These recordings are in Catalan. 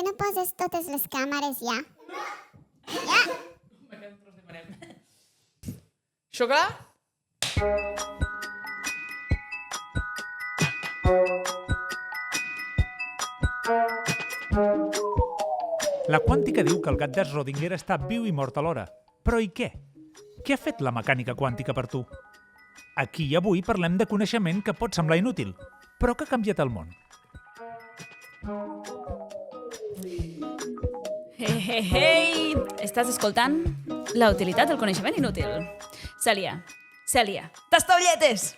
què no poses totes les càmeres ja? Ja! Això clar? La quàntica diu que el gat de Schrödinger està viu i mort alhora. Però i què? Què ha fet la mecànica quàntica per tu? Aquí i avui parlem de coneixement que pot semblar inútil, però que ha canviat el món. Hey! Estàs escoltant la utilitat del coneixement inútil. Cèlia, tastaolletes!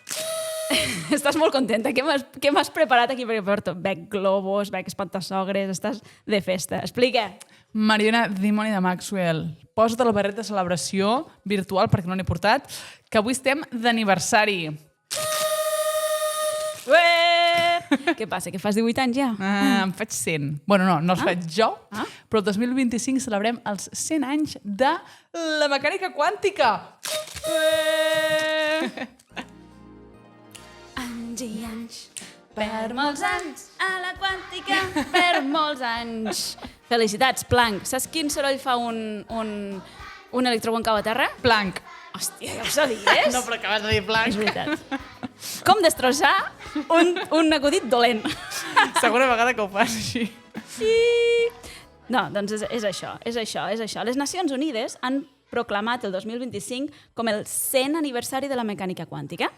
Estàs molt contenta. Què m'has preparat aquí? Perquè porto bec globus, bec espantassogres, estàs de festa. Explica. Mariona, dimoni de Maxwell, posa't el barret de celebració virtual, perquè no n'he portat, que avui estem d'aniversari. Què passa, que fas 18 anys ja? Em faig 100. Bueno, no els faig jo, però el 2025 celebrem els 100 anys de la mecànica quàntica. Anys i anys, per molts anys, a la quàntica, per molts anys. Felicitats, Planck. Saps quin soroll fa un electró quan cau a terra? Planck. Hòstia, ja ho sabies? No, però acabes de dir Planck. És veritat. Com destrossar un acudit dolent. Segona vegada que ho fas així. Sí. No, doncs és això. Les Nacions Unides han proclamat el 2025 com el 100 aniversari de la mecànica quàntica.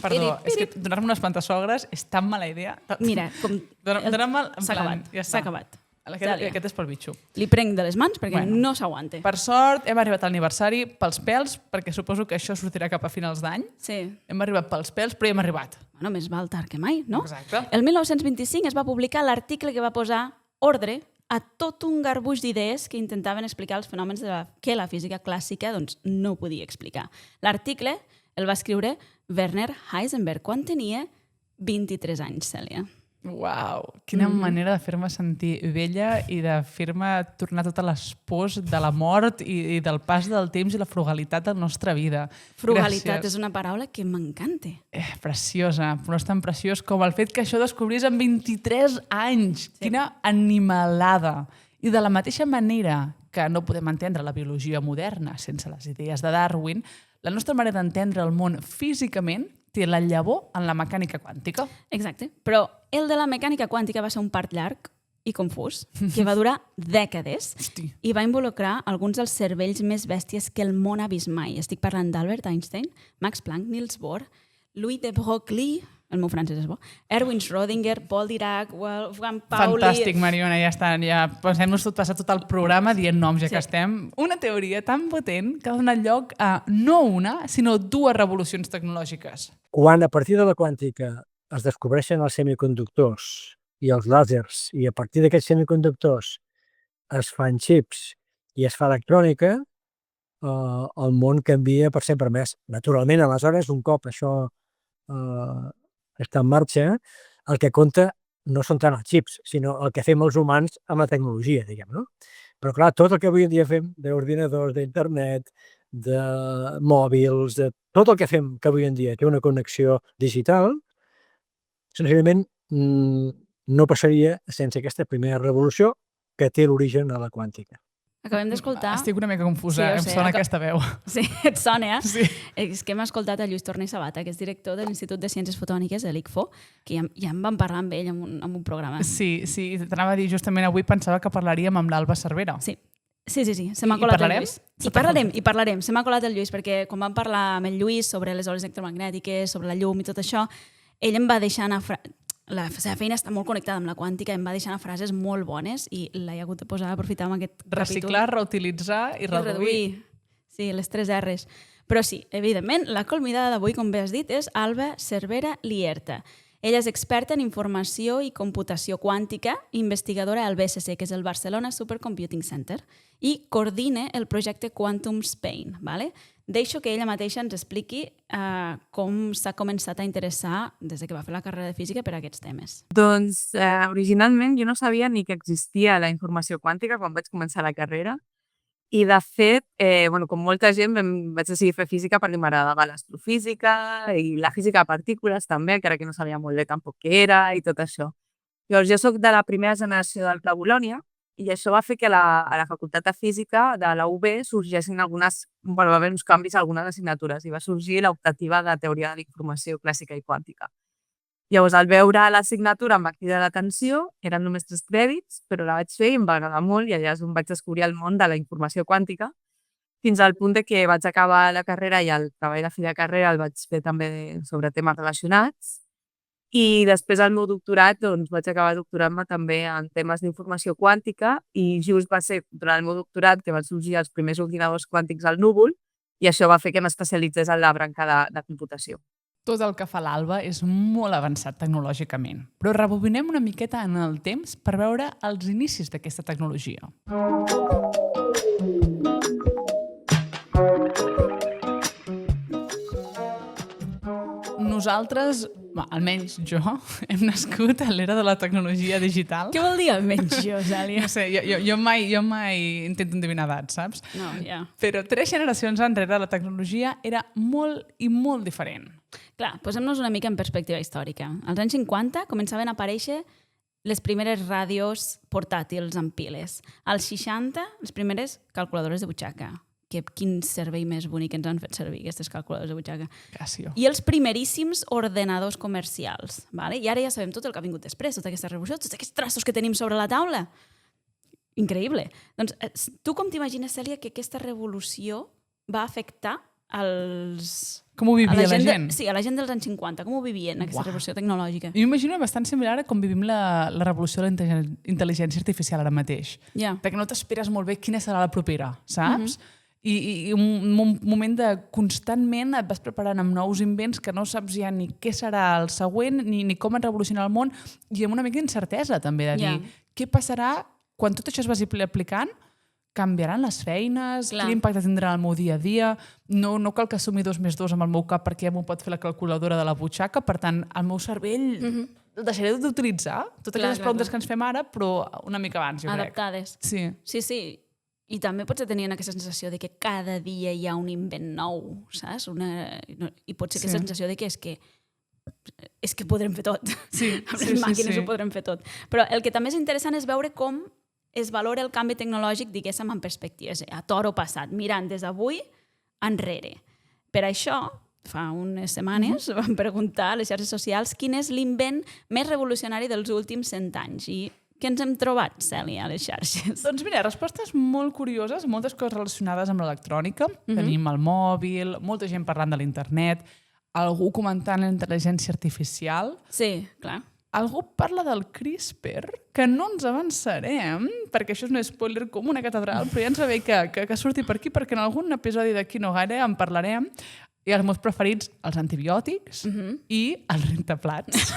Perdó, és que donar-me unes pantassogres és tan mala idea. Mira, com... Donar-me... S'ha acabat, s'ha acabat. Aquest és pel bitxo. Li prenc de les mans perquè no s'aguanta. Per sort, hem arribat a l'aniversari pels pèls, perquè suposo que això sortirà cap a finals d'any. Sí. Hem arribat pels pèls, però hi hem arribat. Bueno, més val tard que mai, no? Exacte. El 1925 es va publicar l'article que va posar ordre a tot un garbuix d'idees que intentaven explicar els fenòmens que la física clàssica no podia explicar. L'article el va escriure Werner Heisenberg quan tenia 23 anys, Cèlia. Uau, quina manera de fer-me sentir vella i de fer-me tornar totes les pors de la mort i del pas del temps i la frugalitat de la nostra vida. Frugalitat Gràcies. és una paraula que m'encanta. Preciosa, però no és tan preciós com el fet que això descobrís amb 23 anys. Sí. Quina animalada. I de la mateixa manera que no podem entendre la biologia moderna sense les idees de Darwin, la nostra manera d'entendre el món físicament té la llavor en la mecànica quàntica. Exacte. Però el de la mecànica quàntica va ser un part llarg i confús, que va durar dècades i va involucrar alguns dels cervells més bèsties que el món ha vist mai. Estic parlant d'Albert Einstein, Max Planck, Niels Bohr, Louis de Broglie, el meu francès és bo, Erwin Schrödinger, Paul Dirac, Wolfgang Pauli... Fantàstic, Mariona, ja està. Ja pensem-nos passar tot el programa dient noms, ja que estem. Una teoria tan potent que ha donat lloc a no una, sinó dues revolucions tecnològiques. Quan a partir de la quàntica es descobreixen els semiconductors i els làsers, i a partir d'aquests semiconductors es fan xips i es fa electrònica, el món canvia per sempre més. Naturalment, aleshores, un cop això està en marxa, el que compta no són tant els xips, sinó el que fem els humans amb la tecnologia, diguem, no? Però clar, tot el que avui en dia fem d'ordinadors, d'internet, de mòbils, de tot el que fem que avui en dia té una connexió digital, senzillament no passaria sense aquesta primera revolució que té l'origen a la quàntica. Acabem d'escoltar... Estic una mica confusa, em sona aquesta veu. Sí, et sona, eh? Sí. És que hem escoltat a Lluís Torné Sabata, que és director de l'Institut de Ciències Fotòniques, de l'ICFO, que ja en vam parlar amb ell en un programa. Sí, t'anava a dir, justament avui pensava que parlaríem amb l'Alba Cervera. Sí, se m'ha colat el Lluís. I parlarem, se m'ha colat el Lluís, perquè quan vam parlar amb el Lluís sobre les oles electromagnètiques, sobre la llum i tot això, ell em va deixar anar... La seva feina està molt connectada amb la quàntica, em va deixar frases molt bones i l'he hagut de posar a aprofitar amb aquest capítol. Reciclar, reutilitzar i reduir. Sí, les 3 R's. Però sí, evidentment, la convidada d'avui, com bé has dit, és Alba Cervera Lierta. Ella és experta en informació i computació quàntica, investigadora al BSC, que és el Barcelona Supercomputing Center, i coordina el projecte Quantum Spain. ¿Vale? Deixo que ella mateixa ens expliqui com s'ha començat a interessar des que va fer la carrera de física per a aquests temes. Doncs originalment jo no sabia ni que existia la informació quàntica quan vaig començar la carrera i de fet, com molta gent vaig decidir fer física perquè m'agradava l'astrofísica i la física de partícules també, encara que no sabia molt bé tampoc què era i tot això. Llavors, jo sóc de la primera generació del Pla Bolònia i això va fer que a la Facultat de Física de la UB sorgissin va haver uns canvis a algunes assignatures i va sorgir l'optativa de Teoria de la Informació Clàssica i Quàntica. Llavors, al veure l'assignatura em va cridar l'atenció, eren només 3 crèdits, però la vaig fer i em va agradar molt i allà és on vaig descobrir el món de la informació quàntica, fins al punt de que vaig acabar la carrera i el treball de fi de carrera el vaig fer també sobre temes relacionats. I després al meu doctorat doncs, vaig acabar doctorant-me també en temes d'informació quàntica i just va ser durant el meu doctorat que van sorgir els primers ordinadors quàntics al núvol i això va fer que m'especialitzés en la branca de computació. Tot el que fa l'Alba és molt avançat tecnològicament, però rebobinem una miqueta en el temps per veure els inicis d'aquesta tecnologia. Nosaltres, almenys jo, hem nascut a l'era de la tecnologia digital. Què vol dir almenys jo, Cèlia? No sé, jo mai intento endevinar edats, saps? No, ja. Però 3 generacions enrere la tecnologia era molt i molt diferent. Clar, posem-nos una mica en perspectiva històrica. Als anys 50 començaven a aparèixer les primeres ràdios portàtils amb piles. Als 60, les primeres calculadores de butxaca. Quin servei més bonic ens han fet servir, aquestes calculadores de butxaca. Gràcies. I els primeríssims ordenadors comercials. Vale? I ara ja sabem tot el que ha vingut després, tota aquesta revolució, tots aquests traços que tenim sobre la taula. Increïble. Doncs tu com t'imagines, Cèlia, que aquesta revolució va afectar com ho vivia la gent? Sí, a la gent dels anys 50. Com ho vivien, aquesta revolució tecnològica? Jo m'imagino bastant similar a com vivim la revolució de la intel·ligència artificial ara mateix. Ja. Perquè no t'esperes molt bé quina serà la propera, saps? I un moment de constantment et vas preparant amb nous invents que no saps ja ni què serà el següent ni com et revolucionarà el món i amb una mica d'incertesa també de dir què passarà quan tot això es vagi aplicant, canviaran les feines, quin impacte tindrà el meu dia a dia, no cal que sumi 2 més 2 amb el meu cap perquè ja m'ho pot fer la calculadora de la butxaca, per tant el meu cervell el deixaré d'utilitzar totes les preguntes que ens fem ara però una mica abans, jo crec. Adaptades. Sí. Sí. I també potser tenien aquesta sensació de que cada dia hi ha un invent nou, saps? I pot ser aquesta sensació de que és que podrem fer tot. Sí, amb les màquines ho podrem fer tot. Però el que també és interessant és veure com es valora el canvi tecnològic, diguéssim, en perspectives, a toro passat, mirant des d'avui enrere. Per això, fa unes setmanes, vam preguntar a les xarxes socials quin és l'invent més revolucionari dels últims 100 anys. I què ens hem trobat, Cèlia, a les xarxes? Doncs mira, respostes molt curioses, moltes coses relacionades amb l'electrònica. Tenim el mòbil, molta gent parlant de l'internet, algú comentant la intel·ligència artificial. Sí, clar. Algú parla del CRISPR, que no ens avançarem, perquè això és un spoiler com una catedral, però ja ens va bé que surti per aquí, perquè en algun episodi d'aquí no gaire en parlarem. I els meus preferits, els antibiòtics i els rentaplats.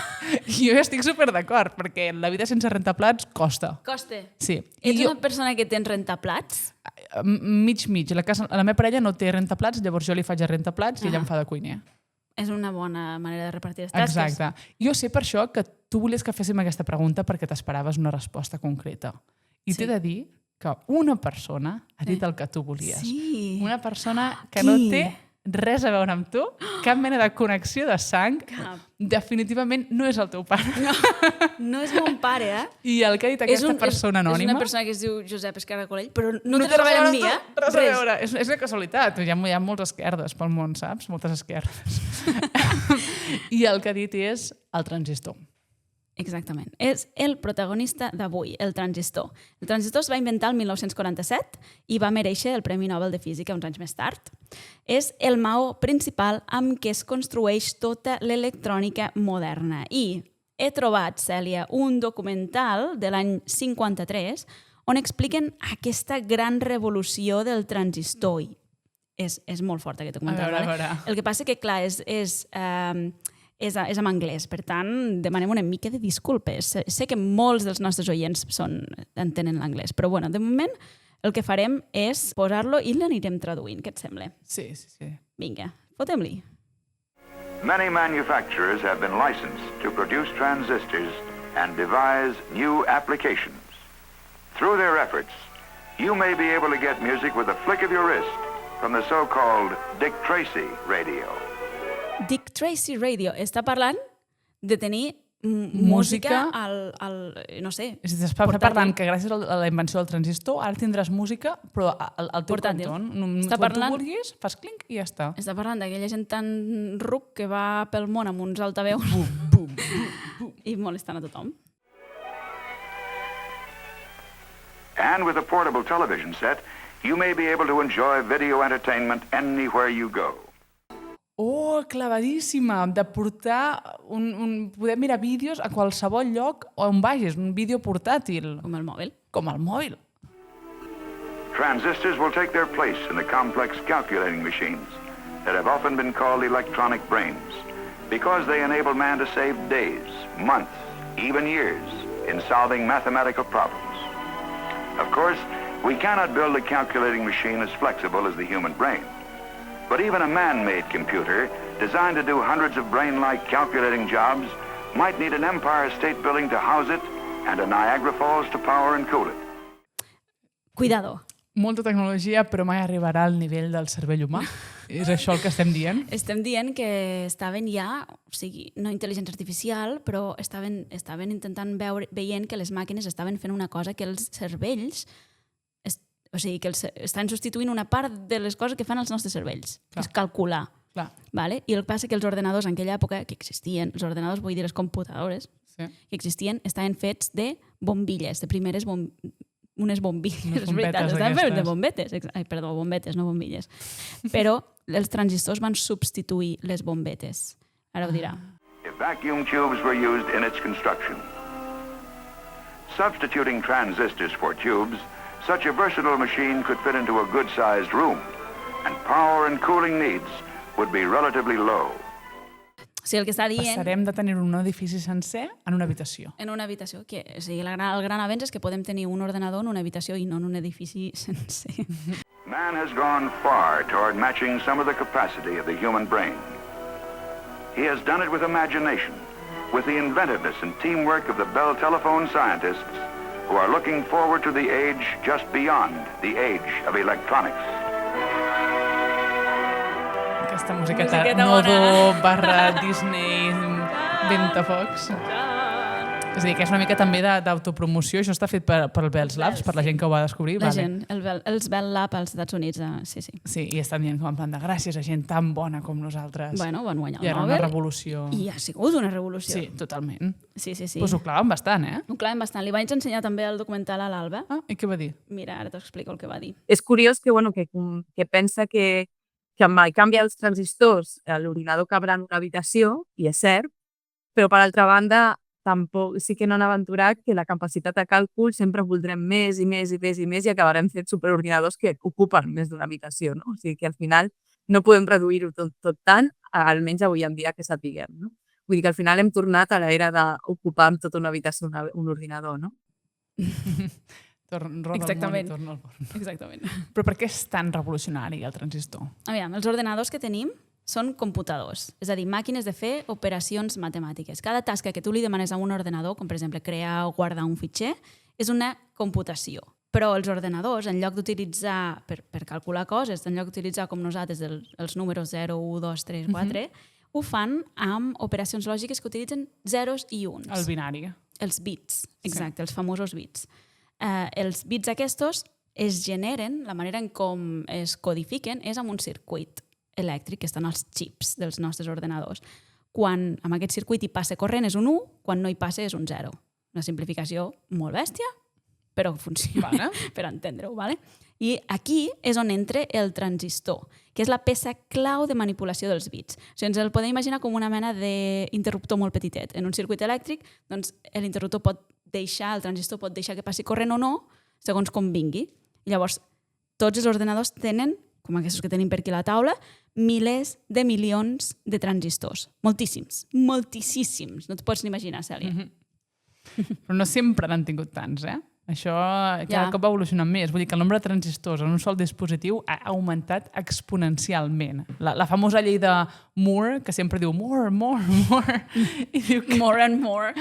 Jo estic super d'acord, perquè la vida sense rentaplats costa. Costa? Sí. Ets una persona que tens rentaplats? Mig. La meva parella no té rentaplats, llavors jo li faig el rentaplats i ella em fa de cuiner. És una bona manera de repartir les tasques. Exacte. Jo sé per això que tu volies que féssim aquesta pregunta perquè t'esperaves una resposta concreta. I t'he de dir que una persona ha dit el que tu volies. Sí. Una persona que no té res a veure amb tu, cap mena de connexió de sang, definitivament no és el teu pare. No és mon pare, eh? I el que ha dit aquesta persona anònima... És una persona que es diu Josep Esquerra Colell, però no té res a veure amb mi, eh? Res a veure, és una casualitat. Hi ha moltes esquerdes pel món, saps? Moltes esquerdes. I el que ha dit és el transistor. Exactament. És el protagonista d'avui, el transistor. El transistor es va inventar el 1947 i va merèixer el Premi Nobel de Física uns anys més tard. És el maó principal amb què es construeix tota l'electrònica moderna. I he trobat, Cèlia, un documental de l'any 53 on expliquen aquesta gran revolució del transistor. És molt fort aquest documental. A veure. El que passa que, clar, és en anglès, per tant, demanem una mica de disculpes. Sé que molts dels nostres oients entenen l'anglès, però bueno, de moment el que farem és posar-lo i l'anirem traduint. Què et sembla? Sí. Vinga, fotem-li. Many manufacturers have been licensed to produce transistors and devise new applications. Through their efforts, you may be able to get music with a flick of your wrist from the so-called Dick Tracy radio. Dick Tracy Radio està parlant de tenir música no sé, És a dir, estàs portàtil. parlant que gràcies a la invenció del transistor ara tindràs música, però al teu Portàtil. contorn. Està Quan tu parlant- vulguis, fas clinc i ja està. Està parlant d'aquella gent tan ruc que va pel món amb uns altaveus i molestant a tothom. And with a portable television set, you may be able to enjoy video entertainment anywhere you go. Oh, clavadíssima! De portar poder mirar vídeos a qualsevol lloc on vagis, un vídeo portàtil, Com el mòbil. com el mòbil. Transistors will take their place in the complex calculating machines that have often been called electronic brains because they enable man to save days, months, even years in solving mathematical problems. Of course, we cannot build a calculating machine as flexible as the human brain. But even a man-made computer designed to do hundreds of brain-like calculating jobs might need an Empire State Building to house it and a Niagara Falls to power and cool it. Cuidado. Molta tecnologia, però mai arribarà al nivell del cervell humà. És això el que estem dient? Estem dient que estaven ja, o sigui, no intel·ligència artificial, però estaven intentant veient que les màquines estaven fent una cosa que els cervells, o sigui, que estan substituint una part de les coses que fan els nostres cervells, que és calcular. Clar. Vale? I el que passa és que els ordenadors en aquella època que existien, els ordenadors, vull dir, les computadores, Sí. que existien, estaven fets de bombilles, de primeres unes bombilles, Unes és veritat, bombetes estaven fets de d'aquestes. bombetes, ai, perdó, bombetes, no bombilles. Però els transistors van substituir les bombetes. Ara ho dirà. If vacuum tubes were used in its construction. Substituting transistors for tubes, such a versatile machine could fit into a good-sized room, and power and cooling needs would be relatively low. O sigui, el que està dient Passarem de tenir un edifici sencer en una habitació. en una habitació, o sigui, el gran avenç és que podem tenir un ordenador en una habitació i no en un edifici sencer. Man has gone far toward matching some of the capacity of the human brain. He has done it with imagination, with the inventiveness and teamwork of the Bell Telephone scientists who are looking forward to the age just beyond the age of electronics. Aquesta musiqueta Musiqueta Nodo bona. / Disney Ventafocs. És a dir, que és una mica també d'autopromoció. Això està fet pel Bell Labs, per la gent que ho va descobrir. La gent, els Bell Lab als Estats Units, sí, sí. Sí, i estan dient com en plan de gràcies a gent tan bona com nosaltres. Bueno, van guanyar I el era Nobel. una revolució. I ha sigut una revolució. Sí, totalment. Sí, sí, sí. Pues ho claven bastant, eh? Ho claven bastant. Li vaig ensenyar també el documental a l'Alba. Ah, i què va dir? Mira, ara t'explico el que va dir. És curiós que, bueno, que pensa que amb el canvi dels transistors l'ordinador cabrà en una habitació, i és cert, però per altra banda tampoc, sí que no han aventurat que la capacitat de càlcul sempre voldrem més i més i més i més i acabarem fent superordinadors que ocupen més d'una habitació, no? O sigui que al final no podem reduir-ho tot tant, almenys avui en dia que sapiguem, no? Vull dir que al final hem tornat a l'era d'ocupar amb tota una habitació un ordinador, no? Exactament. Torna al món. Exactament. Però per què és tan revolucionari el transistor? Aviam, els ordenadors que tenim són computadors, és a dir, màquines de fer operacions matemàtiques. Cada tasca que tu li demanes a un ordenador, com per exemple crear o guardar un fitxer, és una computació. Però els ordenadors, en lloc d'utilitzar per calcular coses, en lloc d'utilitzar com nosaltres els números 0, 1, 2, 3, 4, ho fan amb operacions lògiques que utilitzen zeros i uns. El binari. Els bits, exacte, els famosos bits. Els bits aquests es generen, la manera en com es codifiquen és amb un circuit elèctric, que estan als xips dels nostres ordenadors. Quan amb aquest circuit hi passa corrent és un 1, quan no hi passa és un 0. Una simplificació molt bèstia, però funciona, Vale. per entendre-ho. Vale? I aquí és on entra el transistor, que és la peça clau de manipulació dels bits. O sigui, ens el podem imaginar com una mena d'interruptor molt petitet. En un circuit elèctric, doncs, l'interruptor pot deixar, el transistor pot deixar que passi corrent o no, segons com vingui. I llavors, tots els ordenadors tenen, com aquests que tenim per aquí a la taula, milers de milions de transistors. Moltíssims, moltíssims. No et pots ni imaginar, Cèlia. Però no sempre n'han tingut tants, eh? Això cada Ja. cop va evolucionant més. Vull dir que el nombre de transistors en un sol dispositiu ha augmentat exponencialment. La famosa llei de Moore, que sempre diu more, more, more, i diu que, More and more.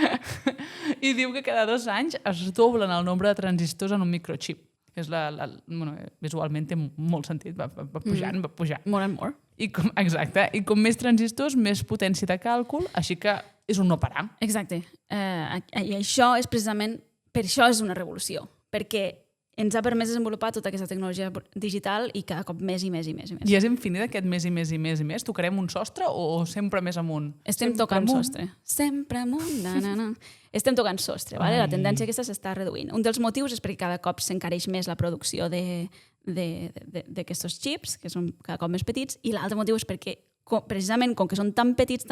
i diu que cada 2 anys es doblen el nombre de transistors en un microchip. Que és bueno, visualment té molt sentit, va pujant, va pujant. More and more. Exacte, i com més transistors, més potència de càlcul, així que és un no parar. Exacte. I això és precisament, per això és una revolució, perquè ens ha permès desenvolupar tota aquesta tecnologia digital i cada cop més i més i més. I més. I és infinit aquest més i més i més i més? Tocarem un sostre o sempre més amunt? Estem tocant sostre. Sempre amunt. Na. Estem tocant sostre, vale? La tendència aquesta s'està reduint. Un dels motius és perquè cada cop s'encareix més la producció d'aquests xips, que són cada cop més petits, i l'altre motiu és perquè precisament com que són tan petits,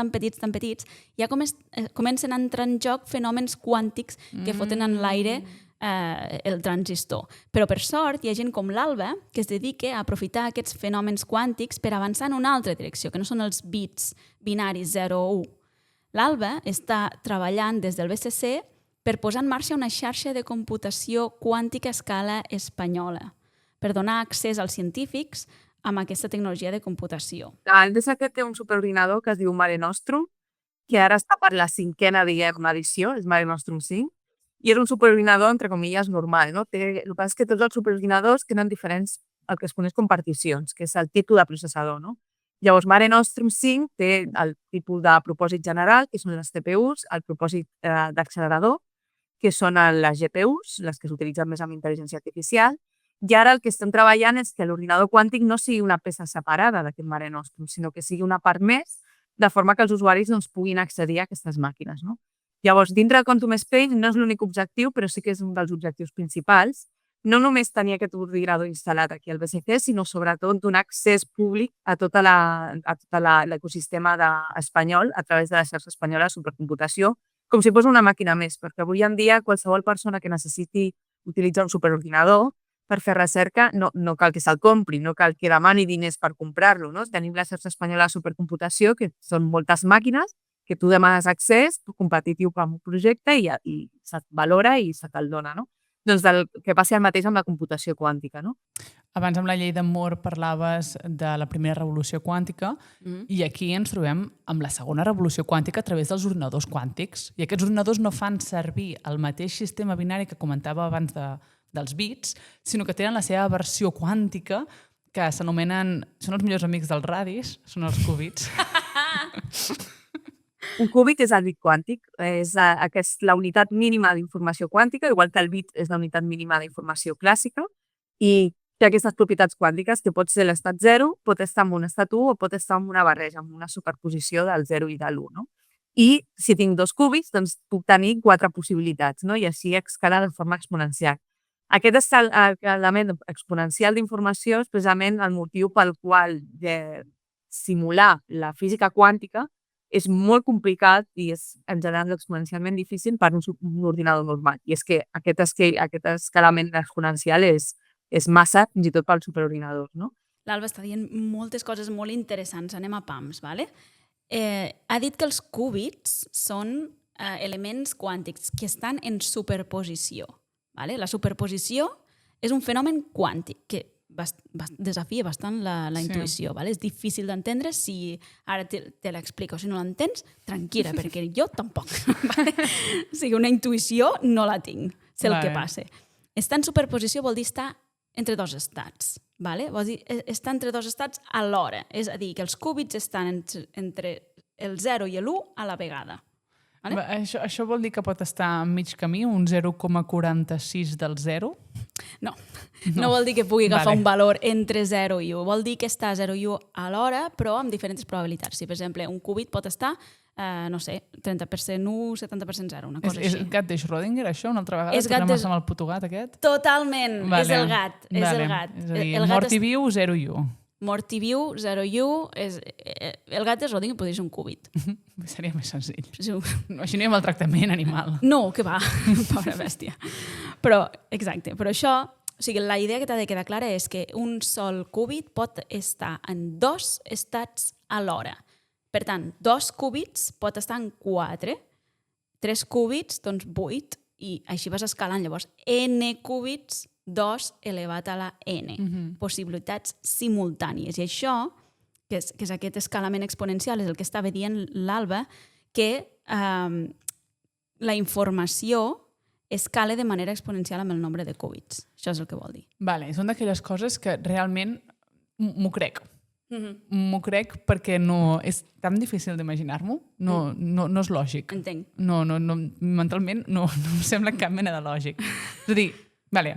ja comencen a entrar en joc fenòmens quàntics que foten en l'aire el transistor. Però per sort hi ha gent com l'Alba que es dedica a aprofitar aquests fenòmens quàntics per avançar en una altra direcció, que no són els bits binaris 0 o 1. L'Alba està treballant des del BCC per posar en marxa una xarxa de computació quàntica a escala espanyola, per donar accés als científics amb aquesta tecnologia de computació. L'Endesa aquest té un superordinador que es diu Mare Nostrum, que ara està per la 5ª, edició, és Mare Nostrum 5, i és un superordinador, entre comilles, normal. No? El que passa és que tots els superordinadors tenen diferents, el que es coneix com particions, que és el tipus de processador. No? Llavors, Mare Nostrum 5 té el tipus de propòsit general, que són les CPUs, el propòsit d'accelerador, que són les GPUs, les que s'utilitzen més amb intel·ligència artificial, i ara el que estem treballant és que l'ordinador quàntic no sigui una peça separada d'aquest Mare Nostrum, sinó que sigui una part més, de forma que els usuaris puguin accedir a aquestes màquines. No? Llavors, dintre de Quantum Space no és l'únic objectiu, però sí que és un dels objectius principals. No només tenir aquest ordinador instal·lat aquí al BCC, sinó sobretot donar accés públic a tot l'ecosistema espanyol a través de la xarxa espanyola de supercomputació, com si fos una màquina més, perquè avui en dia qualsevol persona que necessiti utilitzar un superordinador per fer recerca no cal que se'l compri, no cal que demani diners per comprar-lo. No? Tenim la xarxa espanyola de supercomputació, que són moltes màquines, que tu demanes accés competitiu per un projecte i se't valora i se te'l dona. No? Doncs que passi el mateix amb la computació quàntica. No? Abans amb la llei d'amor parlaves de la primera revolució quàntica i aquí ens trobem amb la segona revolució quàntica a través dels ordinadors quàntics. I aquests ordinadors no fan servir el mateix sistema binari que comentava abans dels bits, sinó que tenen la seva versió quàntica que s'anomenen... Són els millors amics dels radis, són els qubits. Un qúbit és el bit quàntic, és la unitat mínima d'informació quàntica, igual que el bit és la unitat mínima d'informació clàssica, i té aquestes propietats quàntiques que pot ser l'estat 0, pot estar en un estat 1 o pot estar en una barreja, en una superposició del 0 i de l'1. No? I si tinc 2 qúbits, doncs puc tenir 4 possibilitats, no? I així escalar de forma exponencial. Aquest element exponencial d'informació és precisament el motiu pel qual simular la física quàntica és molt complicat i és en general exponencialment difícil per un ordinador normal. I és que aquest escalament exponencial és massa, fins i tot pels superordinadors. No? L'Alba està dient moltes coses molt interessants. Anem a pams, ¿vale? Ha dit que els qúbits són elements quàntics que estan en superposició. ¿Vale? La superposició és un fenomen quàntic que desafia bastant la intuïció. ¿Vale? És difícil d'entendre. Si ara te l'explico, si no l'entens, tranquil·la, perquè jo tampoc. ¿Vale? O sigui, una intuïció no la tinc, sé el que passa. Estar en superposició vol dir estar entre dos estats. ¿Vale? Vol dir estar entre dos estats alhora. És a dir, que els qúbits estan entre el 0 i l'1 a la vegada. Vale? Això vol dir que pot estar a mig camí, un 0,46 del 0? No vol dir que pugui agafar un valor entre 0 i 1. Vol dir que està a 0 i 1 alhora, però amb diferents probabilitats. Si, per exemple, un qúbit pot estar, no sé, 30% 1, 70% 0, una cosa així. És gat de Schrödinger, això, una altra vegada? Tornem a ser amb el puto gat, aquest? Totalment, és el gat. És el gat. És a dir, mort i viu, 0 i 1. Mort i viu, 0 i 1, el gat de Schrödinger podria ser un qúbit. Seria més senzill. Així no hi ha maltractament animal. No, que va, pobra bèstia. Però, exacte, però això, o sigui, la idea que t'ha de quedar clara és que un sol qúbit pot estar en 2 estats alhora. Per tant, 2 qúbits pot estar en 4, 3 qúbits, doncs 8, i així vas escalant. Llavors, n qúbits, 2 elevat a la n. Possibilitats simultànies. I això, que és aquest escalament exponencial, és el que estava dient l'Alba, que la informació escala de manera exponencial amb el nombre de qúbits. Això és el que vol dir. Vale, són d'aquelles coses que realment m'ho crec. M'ho crec perquè no és tan difícil d'imaginar-m'ho. No és lògic. Entenc. Mentalment no em sembla cap mena de lògic. És a dir, vale,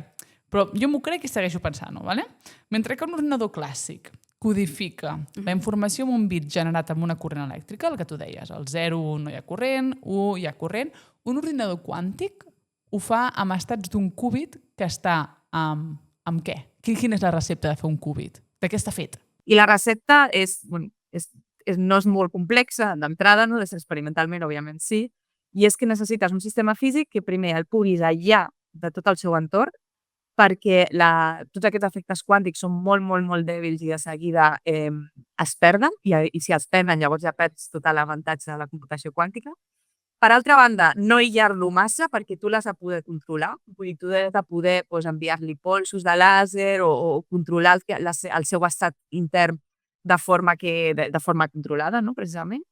però jo m'ho crec i segueixo pensant-ho, vale? Mentre que un ordinador clàssic codifica la informació amb un bit generat amb una corrent elèctrica, el que tu deies, el 0, no hi ha corrent, 1 hi ha corrent, un ordinador quàntic ho fa amb estats d'un qúbit que està amb què? Quina és la recepta de fer un qúbit? De què està fet? I la recepta no és molt complexa d'entrada, no? Experimentalment, òbviament, sí, i és que necessites un sistema físic que primer el puguis aïllar de tot el seu entorn, perquè tots aquests efectes quàntics són molt, molt, molt dèbils i de seguida es perden, i si els perden llavors ja perds tot l'avantatge de la computació quàntica. Per altra banda, no aïllar-lo massa perquè tu l'has de poder controlar. Vull dir, tu has de poder enviar-li polsos de làser o controlar el seu estat intern de forma controlada, no? Precisament.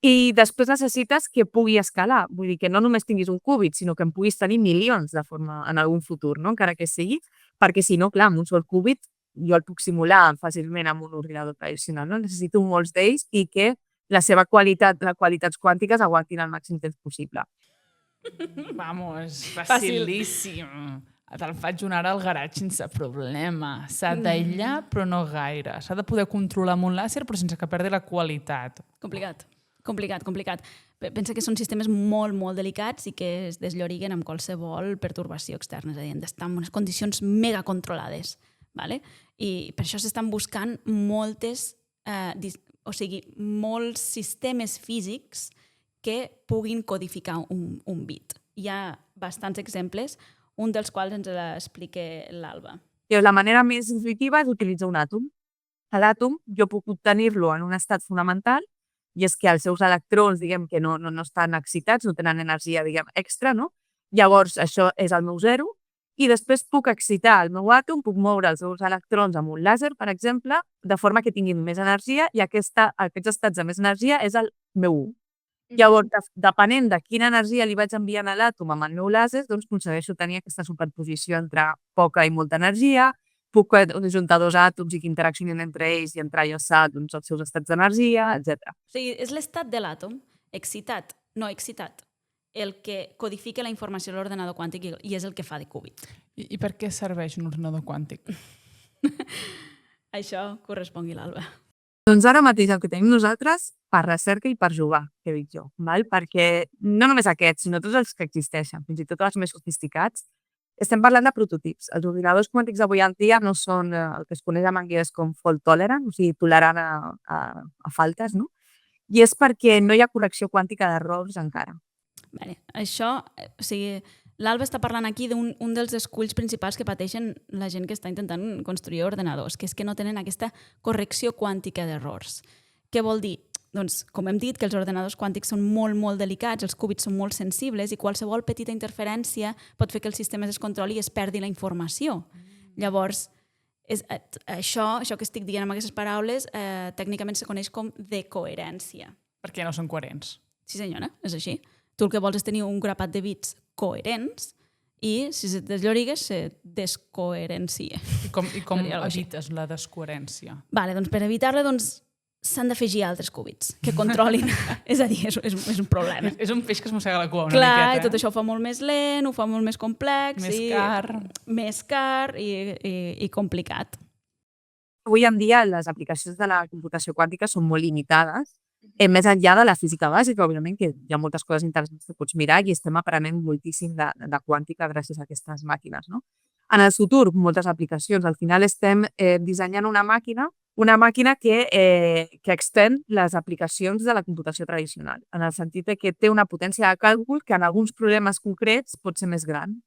I després necessites que pugui escalar. Vull dir que no només tinguis un qúbit, sinó que en puguis tenir milions de forma en algun futur, no? Encara que sigui, perquè si no, clar, amb un sol qúbit jo el puc simular fàcilment amb un ordinador tradicional, no? Necessito molts d'ells i que les qualitats quàntiques aguantin el màxim temps possible. Vamos, facilíssim. Te'l faig una hora al garatge sense problema. S'ha d'aïllar, però no gaire. S'ha de poder controlar amb un làser, però sense que perdi la qualitat. Complicat. Pensa que són sistemes molt, molt delicats i que es deslloriguen amb qualsevol pertorbació externa. És a dir, han d'estar en unes condicions mega controlades. Vale? I per això s'estan buscant molts sistemes físics que puguin codificar un bit. Hi ha bastants exemples, un dels quals ens l'explica l'Alba. La manera més intuïtiva és utilitzar un àtom. L'àtom jo puc obtenir-lo en un estat fonamental, i és que els seus electrons, diguem, que no estan excitats, no tenen energia, diguem, extra, no? Llavors, això és el meu zero, i després puc excitar el meu àtom, puc moure els seus electrons amb un làser, per exemple, de forma que tinguin més energia, i aquests estats de més energia és el meu 1. Llavors, depenent de quina energia li vaig enviant a l'àtom amb el meu làser, doncs aconsegueixo tenir aquesta superposició entre poca i molta energia, puc juntar dos àtoms i que interaccionin entre ells i entrellaçar els seus estats d'energia, etc. O sigui, és l'estat de l'àtom, excitat, no excitat, el que codifica la informació a l'ordenador quàntic i és el que fa de qúbit. I per què serveix un ordenador quàntic? Això correspongui l'Alba. Doncs ara mateix el que tenim nosaltres per recerca i per jugar, que dic jo, perquè no només aquests, sinó tots els que existeixen, fins i tot els més sofisticats, estem parlant de prototips. Els ordinadors quàntics d'avui en dia no són el que es coneix en anglès com fault tolerant, o sigui, tolerant a faltes, no? I és perquè no hi ha correcció quàntica d'errors encara. Vale. Això, o sigui, l'Alba està parlant aquí d'un dels esculls principals que pateixen la gent que està intentant construir ordenadors, que és que no tenen aquesta correcció quàntica d'errors. Què vol dir? Doncs, com hem dit, que els ordenadors quàntics són molt, molt delicats, els qúbits són molt sensibles i qualsevol petita interferència pot fer que el sistema es descontroli i es perdi la informació. Llavors, això que estic dient amb aquestes paraules, tècnicament se coneix com decoherència. Perquè no són coherents. Sí, senyora, és així. Tu el que vols és tenir un grapat de bits coherents i, si se desllorigues, se descoherencia. I com evites la descoherència? Vale, doncs per evitar-la, s'han d'afegir altres qúbits que controlin. És a dir, és un problema. És un peix que es mossega la cua una miqueta. Clar, i tot això ho fa molt més lent, ho fa molt més complex. Més car i complicat. Avui en dia les aplicacions de la computació quàntica són molt limitades, més enllà de la física bàsica, òbviament, que hi ha moltes coses interessants que pots mirar i estem aprenent moltíssim de quàntica gràcies a aquestes màquines, no? En el futur, moltes aplicacions. Al final estem dissenyant una màquina que extén les aplicacions de la computació tradicional, en el sentit que té una potència de càlcul que en alguns problemes concrets pot ser més gran.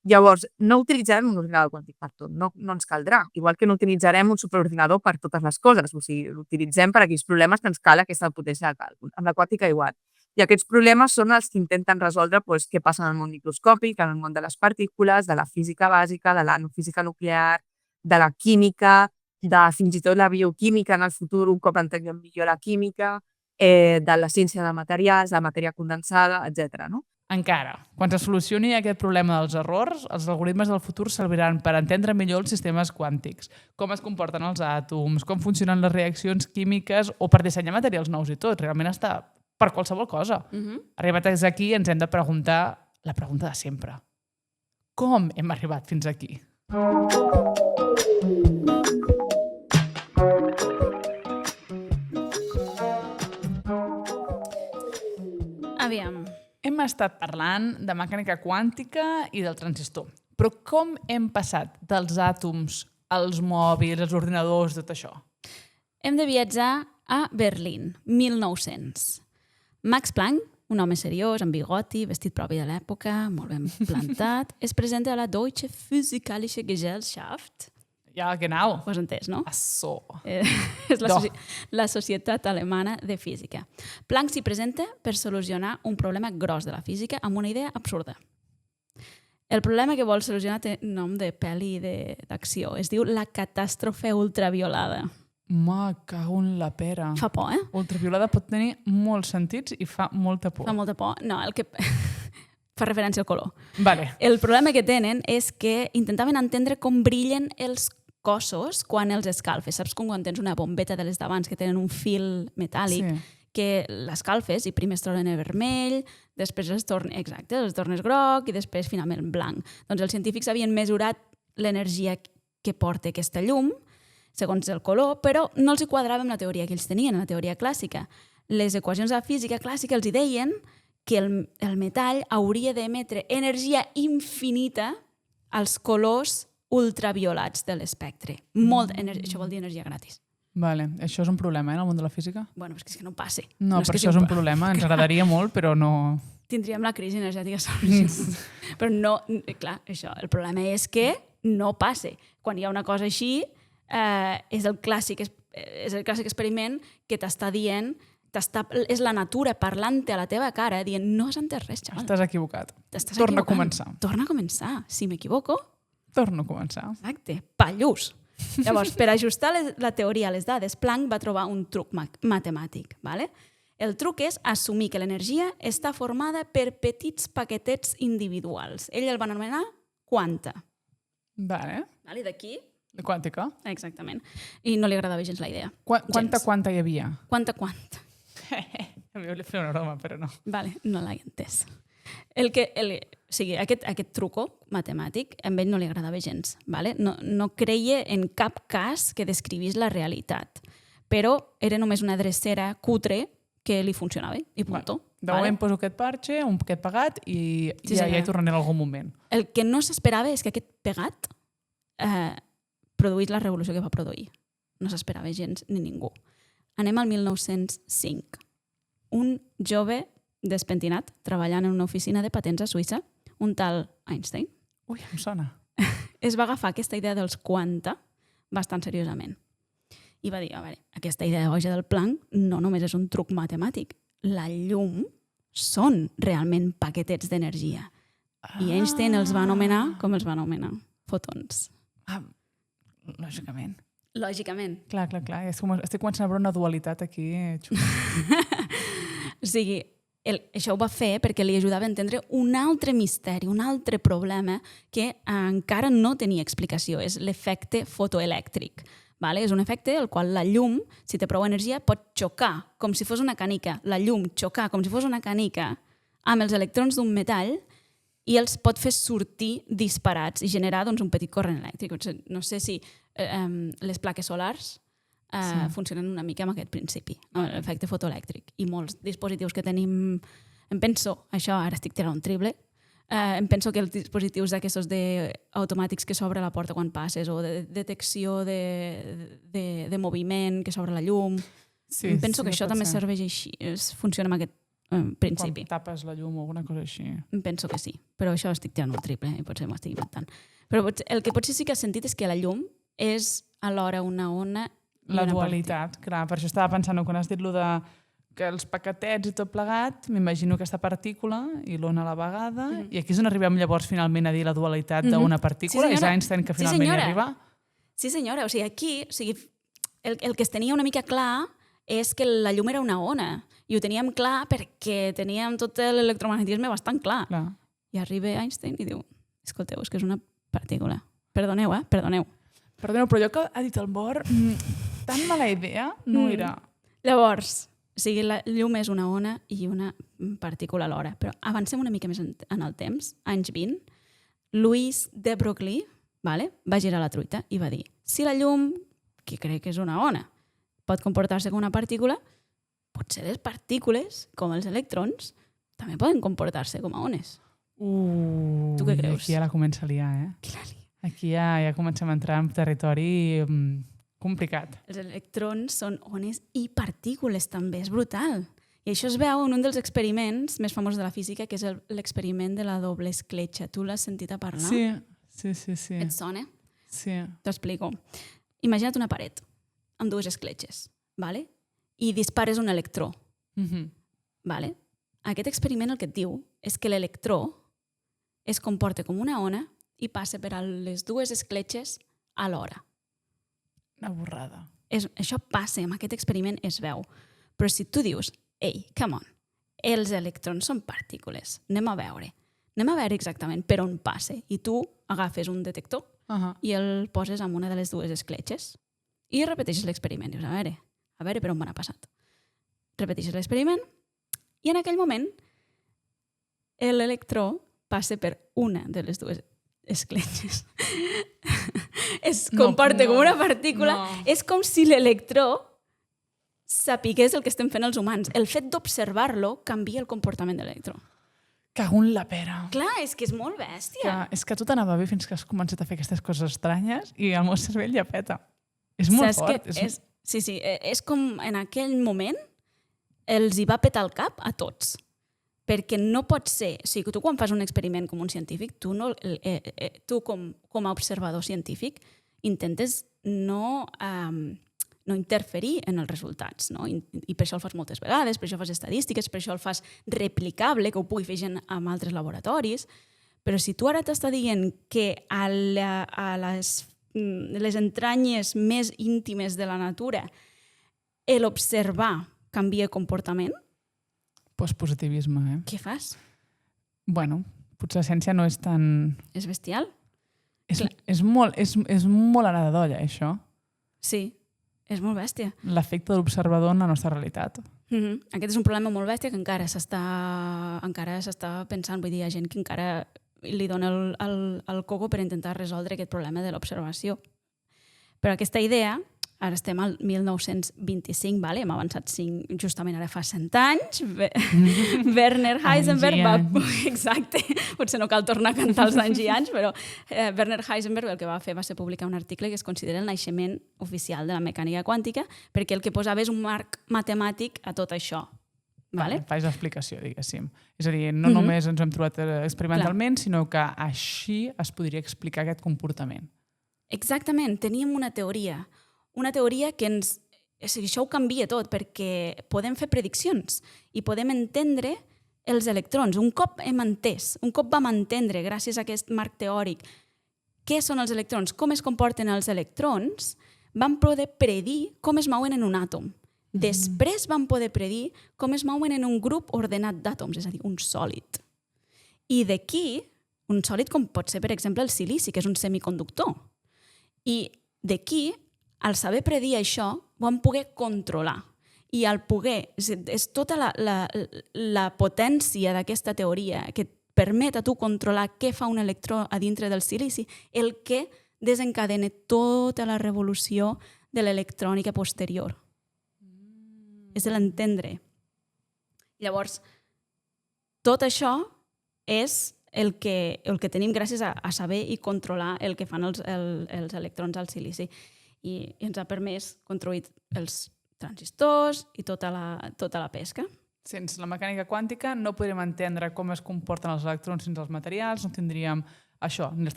Llavors, no utilitzarem un ordinador quàntic per tot, no ens caldrà. Igual que no utilitzarem un superordinador per totes les coses, o sigui, l'utilitzem per aquells problemes que ens cal aquesta potència de càlcul. Amb la quàntica igual. I aquests problemes són els que intenten resoldre què passa en el món microscòpic, en el món de les partícules, de la física bàsica, de la física nuclear, de la química, de fins i tot la bioquímica en el futur, un cop entenguem millor la química, de la ciència de materials, de matèria condensada, etc. No? Encara, quan se solucioni aquest problema dels errors, els algoritmes del futur serviran per entendre millor els sistemes quàntics, com es comporten els àtoms, com funcionen les reaccions químiques o per dissenyar materials nous i tot. Realment està per qualsevol cosa. Arribats aquí ens hem de preguntar la pregunta de sempre. Com hem arribat fins aquí? Aviam. Hem estat parlant de mecànica quàntica i del transistor. Però com hem passat dels àtoms als mòbils, als ordinadors, tot això? Hem de viatjar a Berlín, 1900. Max Planck, un home seriós, amb bigoti, vestit propi de l'època, molt ben plantat, es presenta a la Deutsche Physikalische Gesellschaft. Ja, genau. Ho has entès, no? Açò. És la Societat Alemana de Física. Planck s'hi presenta per solucionar un problema gros de la física amb una idea absurda. El problema que vol solucionar té nom de pel·li d'acció. Es diu la catàstrofe ultraviolada. Me cago en la pera. Fa por, eh? Ultraviolada pot tenir molts sentits i fa molta por. Fa molta por. No, el que... fa referència al color. Vale. El problema que tenen és que intentaven entendre com brillen els cossos quan els escalfes. Saps com quan tens una bombeta de les d'abans que tenen un fil metàl·lic que l'escalfes i primer es tornen vermell, després els tornes groc i després finalment blanc. Doncs els científics havien mesurat l'energia que porta aquesta llum segons el color, però no els hi quadrava amb la teoria que ells tenien, la teoria clàssica. Les equacions de la física clàssica els hi deien que el metall hauria d'emetre energia infinita als colors ultraviolats de l'espectre. Molta energia, això vol dir energia gratis. Vale. Això és un problema, en el món de la física? Bueno, és que no passi. No, per això és un problema. Ens agradaria molt, però no... Tindríem la crisi energètica però no, clar, això, el problema és que no passe. Quan hi ha una cosa així, és el clàssic experiment que t'està dient, és la natura parlant-te a la teva cara dient no has entès res, xaval. Estàs equivocat. Torna a començar. Torna a començar. Si m'equivoco... Torna a començar. Exacte. Pallús. Llavors, per ajustar la teoria a les dades, Planck va trobar un truc matemàtic. Vale? El truc és assumir que l'energia està formada per petits paquetets individuals. Ell el va anomenar quanta. Vale. Vale? D'aquí... De quàntica. Exactament. I no li agradava gens la idea. Quanta hi havia? Quanta. A mi volia fer una broma, però no. Vale, no l'he entès. Aquest truco matemàtic a ell no li agradava gens. Vale? No creia en cap cas que descrivís la realitat. Però era només una drecera cutre que li funcionava i punt. De moment poso aquest parche, aquest pegat i ja hi tornaré en algun moment. El que no s'esperava és que aquest pegat produís la revolució que va produir. No s'esperava gens ni ningú. Anem al 1905. Un jove despentinat, treballant en una oficina de patents a Suïssa, un tal Einstein. Ui, em sona. Es va agafar aquesta idea dels quanta bastant seriosament. I va dir, a veure, aquesta idea boja del Planck no només és un truc matemàtic. La llum són realment paquetets d'energia. I Einstein els va anomenar com els va anomenar? Fotons. Lògicament. Lògicament. Clar. Estic començant a veure una dualitat aquí. O sigui, això ho va fer perquè li ajudava a entendre un altre misteri, un altre problema que encara no tenia explicació. És l'efecte fotoelèctric. Vale? És un efecte el qual la llum, si té prou energia, pot xocar com si fos una canica. La llum xocar com si fos una canica amb els electrons d'un metall i els pot fer sortir disparats i generar un petit corrent elèctric. No sé si les plaques solars funcionen una mica amb aquest principi, l'efecte fotoelèctric. I molts dispositius que tenim... Em penso, això ara estic tirant un triple, em penso que els dispositius d'aquests automàtics que s'obre la porta quan passes o de detecció de moviment, que s'obre la llum... Em penso que això també serveix així, funciona amb aquest principi. Quan tapes la llum o alguna cosa així. Em penso que sí, però això estic tirant un triple i potser m'estic inventant. Però el que potser sí que has sentit és que la llum és alhora una ona i la una dualitat, clar. Per això estava pensant quan has dit lo de que els paquetets i tot plegat, m'imagino aquesta partícula i l'ona a la vegada, i aquí és on arribem llavors finalment a dir la dualitat d'una partícula, és Einstein que finalment hi arriba. Sí, senyora. O sigui, aquí el que es tenia una mica clar és que la llum era una ona I ho teníem clar perquè teníem tot l'electromagnetisme bastant clar. Clar. I arriba Einstein i diu, escolteu, és que és una partícula. Perdoneu, perdoneu. Perdoneu, però allò que ha dit el Bor, tan mala idea no era. Llavors, o sigui, la llum és una ona i una partícula alhora. Però avancem una mica més en el temps, anys 20, Louis de Broglie va girar la truita i va dir si la llum, que crec que és una ona, pot comportar-se com una partícula, potser les partícules, com els electrons, també poden comportar-se com a ones. Tu què creus? Aquí ja la comença a liar, eh? Qui la lia? Aquí ja comencem a entrar en territori complicat. Els electrons són ones i partícules també, és brutal. I això es veu en un dels experiments més famosos de la física, que és l'experiment de la doble escletxa. Tu l'has sentit a parlar? Sí. Et sona? Sí. T'ho explico. Imagina't una paret amb dues escletxes, ¿vale? I dispares un electró. ¿Vale? Aquest experiment el que et diu és que l'electró es comporta com una ona i passa per a les dues escletxes alhora. Una borrada. Això passa, amb aquest experiment es veu. Però si tu dius, ei, come on, els electrons són partícules, anem a veure exactament per on passa. I tu agafes un detector i el poses en una de les dues escletxes i repeteixes l'experiment. Dius, a veure per on m'ha passat. Repeteixes l'experiment i en aquell moment l'electró passa per una de les dues escletxes. Es comporta com una partícula. No. És com si l'electró sapigués el que estem fent els humans. El fet d'observar-lo canvia el comportament de l'electró. Cago en la pera. Clar, és que és molt bèstia. És que tot anava bé fins que has començat a fer aquestes coses estranyes i el meu cervell ja peta. És molt fort. Sí, és com en aquell moment els hi va petar el cap a tots. Perquè no pot ser... O sigui, tu quan fas un experiment com un científic, tu com a observador científic intentes no interferir en els resultats. No? I per això el fas moltes vegades, per això fas estadístiques, per això el fas replicable, que ho pugui fer gent en altres laboratoris. Però si tu ara t'està dient que a les entranyes més íntimes de la natura l'observar canvia comportament, Pues positivisme, eh? què fas? Bueno, potser la ciència no és tan... És bestial? És molt anada d'olla, això. Sí, és molt bèstia. L'efecte de l'observador en la nostra realitat. Aquest és un problema molt bèstia que encara s'està pensant. Vull dir, hi ha gent que encara li dona el coco per intentar resoldre aquest problema de l'observació. Però aquesta idea, ara estem al 1925, vale? Hem avançat justament ara fa 100 anys. Werner Heisenberg va... Exacte, potser no cal tornar a cantar els anys i anys, però Werner Heisenberg el que va fer va ser publicar un article que es considera el naixement oficial de la mecànica quàntica, perquè el que posava és un marc matemàtic a tot això. Vale? Faig l'explicació, diguéssim. És a dir, no només ens ho hem trobat experimentalment, sinó que així es podria explicar aquest comportament. Exactament, teníem una teoria que ens... Això ho canvia tot, perquè podem fer prediccions i podem entendre els electrons. Un cop vam entendre, gràcies a aquest marc teòric, què són els electrons, com es comporten els electrons, vam poder predir com es mouen en un àtom. Després vam poder predir com es mouen en un grup ordenat d'àtoms, és a dir, un sòlid. I d'aquí, un sòlid com pot ser, per exemple, el silici, que és un semiconductor. I d'aquí, al saber predir això, ho vam poder controlar. I al poder... És tota la potència d'aquesta teoria que et permet a tu controlar què fa un electró a dintre del silici, el que desencadena tota la revolució de l'electrònica posterior. És l'entendre. Llavors, tot això és el que tenim gràcies a saber i controlar el que fan els electrons al silici. I ens ha permès construir els transistors i tota la pesca. Sense la mecànica quàntica no podríem entendre com es comporten els electrons dins els materials, no tindríem això, ni els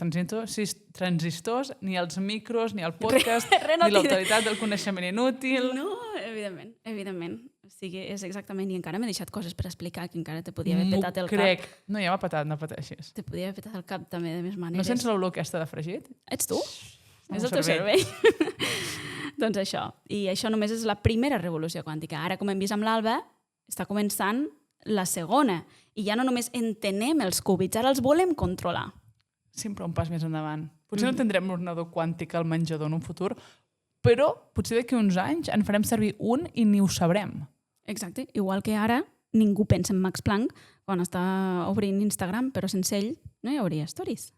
transistors, ni els micros, ni el podcast, ni l'autoritat del coneixement inútil. No, evidentment. O sigui, és exactament, i encara m'he deixat coses per explicar que encara te podia haver petat el cap. No, ja m'ha petat, no pateixis. Te podia haver petat el cap també de més maneres. No sents l'olor aquesta de fregit? Ets tu? És el teu cervell. Doncs això. I això només és la primera revolució quàntica. Ara, com hem vist amb l'Alba, està començant la segona. I ja no només entenem els qúbits, ara els volem controlar. Sempre un pas més endavant. Potser no tindrem un ordinador quàntic al menjador en un futur, però potser d'aquí uns anys en farem servir un i ni ho sabrem. Exacte. Igual que ara ningú pensa en Max Planck quan està obrint Instagram, però sense ell no hi hauria stories.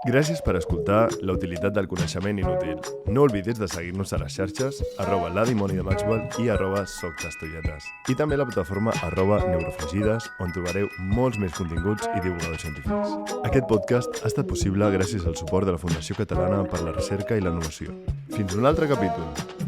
Gràcies per escoltar La utilitat del coneixement inútil. No oblidis de seguir-nos a les xarxes @ladimoni de Maxwell i @soctastolletes. I també a la plataforma @neurofregides, on trobareu molts més continguts i divulgadors científics. Aquest podcast ha estat possible gràcies al suport de la Fundació Catalana per la Recerca i la Innovació. Fins un altre capítol!